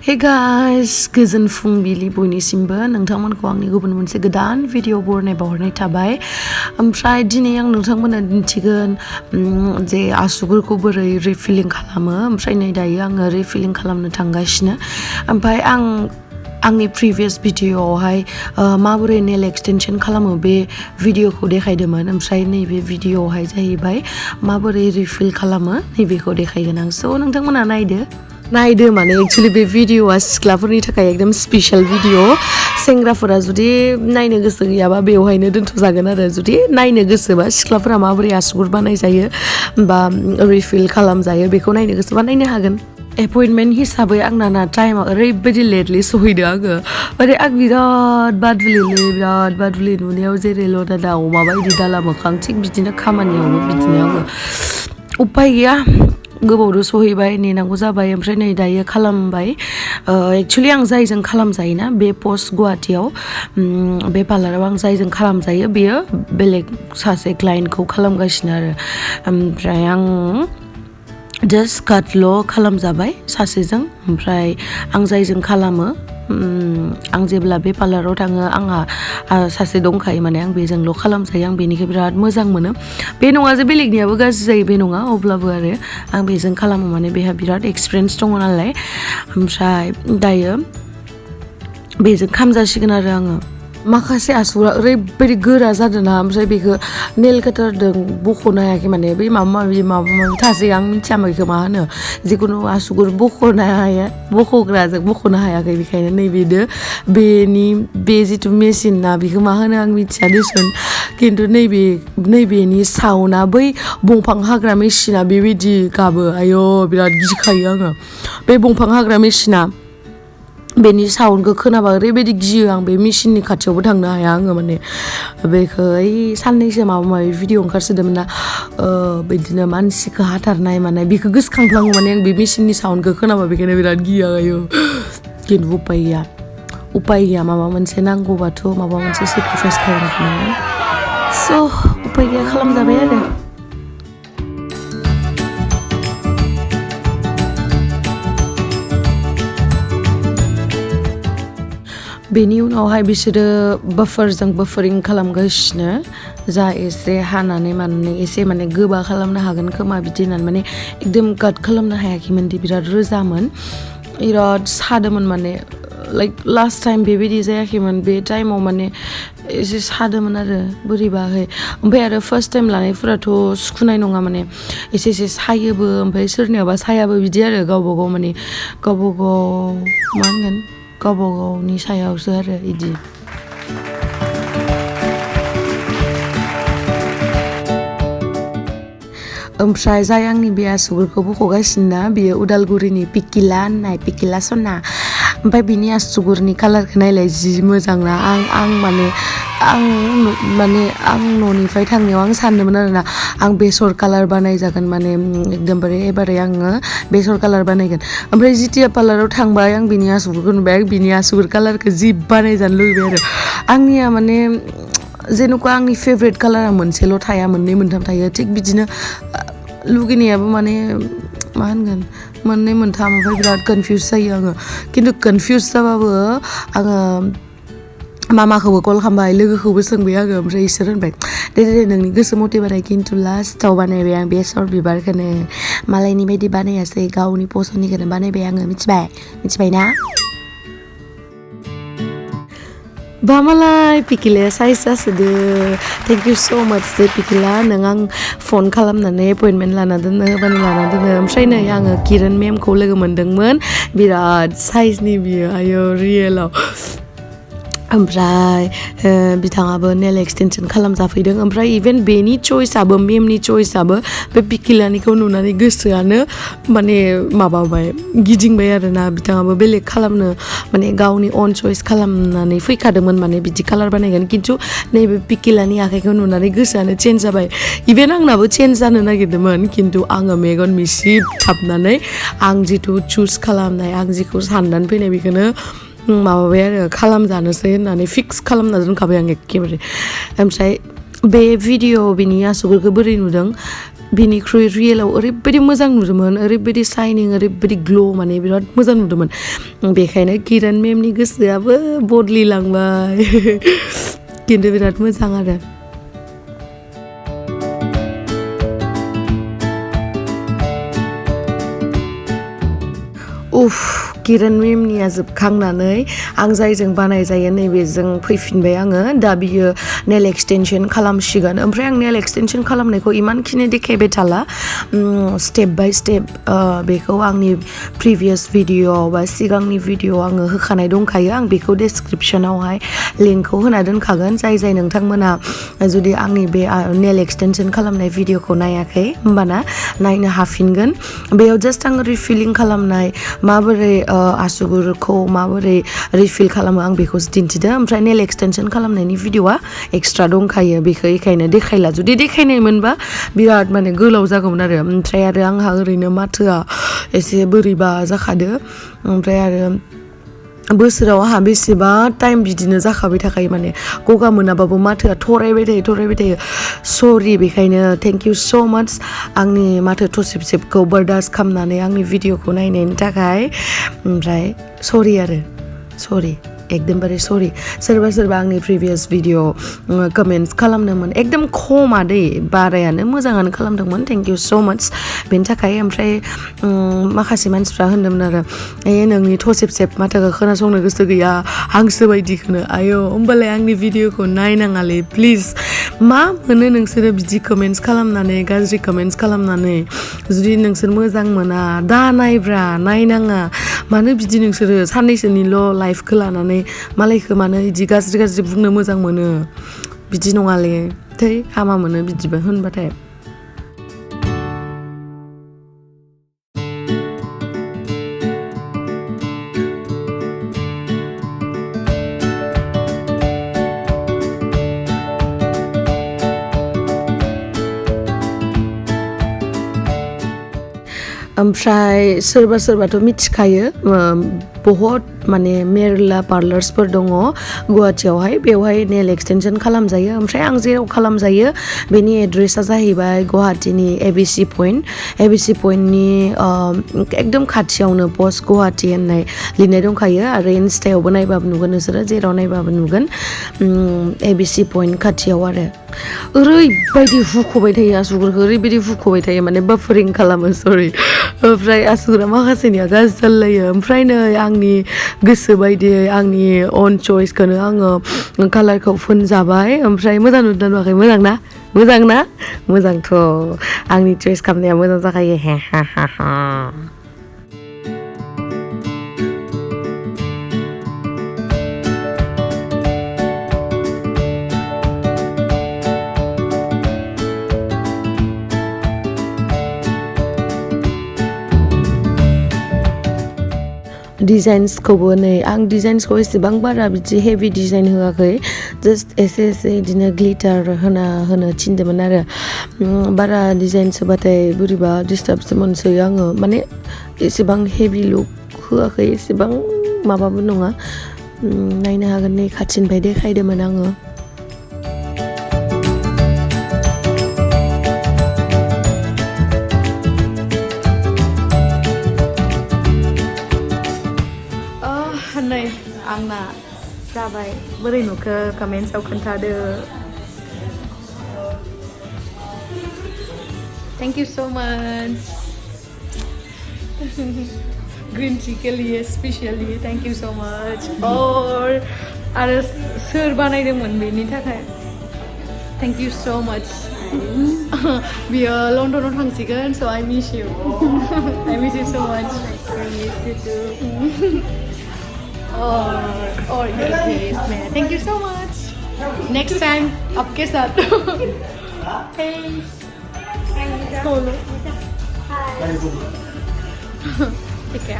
Hey guys, गोजोन फुंबिलि बयनिसिमबो नोंथांमोनखौ आंनि गुबुन मोनसे गोदान भिडिअ बरनायबावहरनाय थाबाय। ओमफ्राय दिनै आं नोंथांमोननो दिन्थिगोन जे आसुगुरखौ बोरै रिफिलिं खालामो। ओमफ्राय नै दायो आङो रिफिलिं खालामनो थांगासिनो। ओमफ्राय आंनि प्रिभियास भिडिअआवहाय माबोरै नेल एक्सटेनसन खालामो बे भिडिअखौ देखायदोंमोन। ओमफ्राय नैबे भिडिअआवहाय जाहैबाय माबोरै रिफिल खालामो नैबेखौ देखायगोन आं। स' नोंथांमोना नायदो माने एक्चुअलि बे भिडिअआ सिख्लाफोरनि थाखाय एकदम स्पेशल भिडिअ। सेंग्राफोरा जुदि नायनो गोसो गैयाबा बेवहायनो दोनथ'जागोन आरो जुदि नायनो गोसोबा सिख्लाफोरा माबोरै आसुगुर बानायजायो बा रिफिल खालामजायो बेखौ नायनो गोसोबा नायनो हागोन। एपइन्टमेन्ट हिसाबै आंना टाइमा ओरैबायदि लेटलि सहैदों आङो माने आं बिराद बादुलि नुनायाव जेरै लदा अमा बायदि दाला मोखां थिग बिदिनो खामानियावबो बिदिनो आङो उपाय गैया गोबावदो सहैबाय नेनांगौ जाबाय। ओमफ्राय नै दायो खालामबाय। एक्चुअलि आं जायजों खालामजायोना बे पस्ट गुवाहाटियाव बे पार्लाराव आं जायजों खालामजायो बेयो बेलेग सासे क्लाइन्टखौ खालामगासिनो आरो ओमफ्राय आं जास्ट काटल' खालामजाबाय सासेजों। ओमफ्राय आं जायजों खालामो आं जेब्ला बे पार्लाराव थाङो आंहा सासे दंखायो माने आं बेजोंल' खालामजायो। आं बेनिखौ बिराद मोजां मोनो। बे नङा जे बेलेगनियाबो गाज्रि जायो बे नङा, अब्लाबो आरो आं बेजों खालामो माने बेहा बिराद एक्सपिरियेन्स दङ नालाय। ओमफ्राय दायो बेजों खामजासिगोन आरो आङो। माखासे आसुगुरा ओरैबायदि गोरा जादोंना ओमफ्राय बेखौ नेल काटारजों बख'नो हायाखै माने बै माबा माबि थासै आं मिथिया बेखौ मा होनो जिखुनु आसुगुर बख'ग्राजों बख'नो हायाखै। बेखायनो बे जिथु मेसिन ना बेखौ मा होनो आं मिथिया दिसुन, खिन्थु नैबेनि साउन्डआ बै दंफां हाग्रा मेसिना बेबायदि गाबो। आयौ बिराद गिखायो आङो बे दंफां हाग्रा मेसिना। बेनि साउन्डखौ खोनाबा ओरैबायदि गियो आं बे मेसिननि खाथियावबो थांनो हाया आङो माने। बेखौ साननैसो माबा भिडिअ ओंखारसोदोंमोन ना बिदिनो मानसिखौ हाथारनाय मानाय बेखौ गोसोखांफ्लाङो माने आं बे मेसिननि साउन्डखौ खोनाबा। बेखायनो बिराद गियो आयो, खिन्थु उपाय गैया माबा मोनसे नांगौबाथ' माबा मोनसे सेक्रिफाइस खालामखानांगोन। स' उपाय गैया खालामजाबाय आरो। बेनि उनावहाय बिसोरो बाफारिं खालामगासिनो जा एसे हानानै मानानै एसे माने गोबा खालामनो हागोन खोमा बिदि होननानै माने एकदम काट खालामनो हायाखैमोन दि बिराद रोजामोन, बिराद सादोंमोन माने लाइक लास्ट टाइम बेबायदि जायाखैमोन। बे टाइमाव माने एसे सादोंमोन आरो बोरैबाहै। ओमफ्राय आरो फार्स्ट टाइम लानायफोराथ' सुखुनाय नङा माने एसे सायोबो ओमफ्राय सोरनियाबा सायाबो बिदि आरो गावबा गाव मा होनगोन गावबा गावनि सायावसो आरो इदि। ओमफ्राय जाय आंनि बे आसुगुरखौ बख'गासिनो ना बेयो उदालगुरिनि पिकिला सना। ओमफ्राय बिनि आसुगुरनि कालारखौ नायलाय जि मोजां ना। आं न'निफ्राय थांनायाव आं सानदोंमोन आरोना आं बेसर कालार बानायजागोन माने एकदमबारे एबारै आङो बेसर कालार बानायगोन। ओमफ्राय जिथिया पार्लाराव थांबाय आं बिनि आसुगुरखौ नुबाय, आं बिनि आसुगुर कालारखौ जि बानायजानो लुबैबाय आरो। आंनिया माने जेन'का आंनि फेभरेट कालारा मोनसेल' थाया, मोननै मोनथाम थायो। थिग बिदिनो लुगैनायाबो माने मा होनगोन मोननै मोनथाम। ओमफ्राय बिराद कनफिउस जायो आङो, खिन्थु कनफिउस जाबाबो आङो मामाखौबो कल खालामबाय, लोगोखौबो सोंबाय आङो। ओमफ्राय इसोर होनबाय दे नोंनि गोसो मथे बानाय, खिन्थु लास्टाव बानायबाय आं बेसर बिबारखौनो, मालायनि बायदि बानायासै गावनि पसन्दनिखौनो बानायबाय आङो। मिथिबायना? बा मालाय पिकिलाया साइज जासोदो। थेंक इउ स' माच दे पिकिला, नों आं फन खालामनानै एपइन्टमेन्ट लाना दोनो। ओमफ्राय नै आङो किरण मेमखौ लोगो मोनदोंमोन, बिराद साइजनि बियो आयो रियेलाव। ओमफ्राय बिथाङाबो नेल एक्सटेनसन खालामजाफैदों। ओमफ्राय इभेन बेनि चइसआबो मेमनि चइसआबो बे पिकिलानिखौ नुनानै गोसोआनो माने माबाबाय गिदिंबाय आरोना। बिथाङाबो बेलेग खालामनो माने गावनि अन चइस खालामनानै फैखादोंमोन माने बिदि कालार बानायगोन, खिन्थु नैबे पिकिलानि आखाइखौ नुनानै गोसोआनो चेन्ज जाबाय। इभेन आंनाबो चेन्ज जानो नागिरदोंमोन, खिन्थु आङो मेगन मिसिब थाबनानै आं जिथु चुज खालामनाय आं जिखौ साननानै फैनाय बेखौनो माबाबाय आरो खालामजानोसै होननानै फिक्स खालामना दोनखाबाय आं एखेबारे। ओमफ्राय बे भिडिअ बिनि आसुगुरखौ बोरै नुदों बिनिख्रुइ रियेलाव ओरैबायदि मोजां नुदोंमोन ओरैबायदि शाइनिं ओरैबायदि ग्ल' माने बिराद मोजां नुदोंमोन बेखायनो किरण मेमनि गोसोआबो बदलिलांबाय खिन्थु बिराद मोजां आरो उफ किरण मेमनिया जोबखांनानै आं जायजों बानाय जायो नैबेजों फैफिनबाय आङो दा बियो नेल एक्सटेनसन खालामसिगोन ओमफ्राय आं नेल एक्सटेनसन खालामनायखौ इमानखिनि देखायबाय थाला स्टेप बाय स्टेप बेखौ आंनि प्रिभियास भिडिअ बा सिगांनि भिडिअ आङो होखानाय दंखायो आं बेखौ डिसक्रिपसनावहाय लिंकखौ होना दोनखागोन जाय नोंथांमोना जुदि आंनि बे नेल एक्सटेनसन खालामनाय भिडिअखौ नायाखै होमबाना नायनो हाफिनगोन बेयाव जास्ट आङो रिफिलिं खालामनाय माबोरै आसुगुरखौ माबोरै रिफिल खालामो आं बेखौसो दिन्थिदों ओमफ्राय नेल एक्सटेनसन खालामनायनि भिडिअआ एक्सट्रा दंखायो बेखौ बेखायनो देखायला जुदि देखायनायमोनबा बिराद माने गोलाव जागौमोन आरो ओमफ्राय आरो आंहा ओरैनो माथोआ एसे बोरैबा जाखादो ओमफ्राय आरो बोसोराव आंहा बेसेबा टाइम बिदिनो जाखाबाय थाखायो माने गगा मोनाबाबो माथोआ थरायबाय थायो सरि बेखायनो थेंक इउ स' माच आंनि माथो थसिबसिबखौ बारदास्त खालामनानै आंनि भिडिअखौ नायनायनि थाखाय ओमफ्राय सरि एकदमबारे सरि सोरबा आंनि प्रिभियास भिडिअ कमेन्ट्स खालामदोंमोन एकदम खमा दै बारायानो मोजाङानो खालामदोंमोन थेंक इउ स' माच बेनि थाखाय ओमफ्राय माखासे मानसिफ्रा होनदोंमोन आरो नोंनि थसेब माथोखौ खोनासंनो गोसो गैया हांसो बायदिखौनो आयौ होमबालाय आंनि भिडिअखौ नायनाङालै प्लिज मा मोनो नोंसोरो बिदि कमेन्ट्स खालामनानै गाज्रि कमेन्ट्स खालामनानै जुदि नोंसोर मोजां मोना दा नायब्रा नायनाङा मानो बिदि नोंसोरो साननैसोनिल' लाइफखौ लानानै मालायखौ मानो बिदि गाज्रि बुंनो मोजां मोनो बिदि नङालै थै हामा मोनो बिदिबो होनबाथाय ओमफ्राय सोरबाथ' मिथिखायो बहुत माने मेरला पार्लार्सफोर दङ गुवाहाटियावहाय बेवहाय नेल एक्सटेनसन खालामजायो ओमफ्राय आं जेराव खालामजायो बेनि एड्रेसा जाहैबाय गुवाहाटिनि एबिसि पइन्टनि एकदम खाथियावनो पस्ट गुवाहाटि होननाय लिरनाय दंखायो आरो इन्स्टायावबो नायबाबो नुगोन नोंसोरो जेराव नायबाबो नुगोन एबिसि पइन्ट खाथियाव आरो ओरैबायदि हुख'बाय थायो आसुगुरखौ ओरैबायदि हुख'बाय थायो माने बाफारिं खालामो सरि ओमफ्राय आसुगुरा माखासेनिया गाज्रि जालायो ओमफ्राय नै आंनि गोसो बायदियै आंनि अन चइसखौनो आङो कालारखौ फोनजाबाय ओमफ्राय मोजां नुदों नुवाखै मोजां ना मोजांथ' आंनि चइस खालामनाया मोजां जाखायो हा डिजाइन्सखौबो नै आं डिजाइन्सखौ एसेबां बारा बिदि हेभि डिजाइन होआखै जास्ट एसे बिदिनो ग्लिटार होनो थिनदोंमोन आरो बारा डिजाइन्स होबाथाय बोरैबा डिस्टार्बसो मोनसोयो आङो माने एसेबां हेभि लुक होआखै एसेबां माबाबो नङा नायनो हागोन नै खाथिनिफ्राय देखायदोंमोन आङो नै आंना जाबाय बोरै नुखो कमेन्ट्सआव खोन्थादो thank you so much green tea के लिए specially thank you so much और आरो सोर बानायदोंमोन बेनि थाखाय थैंक यू सो मच बियो लन्डनाव थांसिगोन so I miss you I miss you so much I miss you too और ये केस में thank you so much next time आपके साथ ठीक है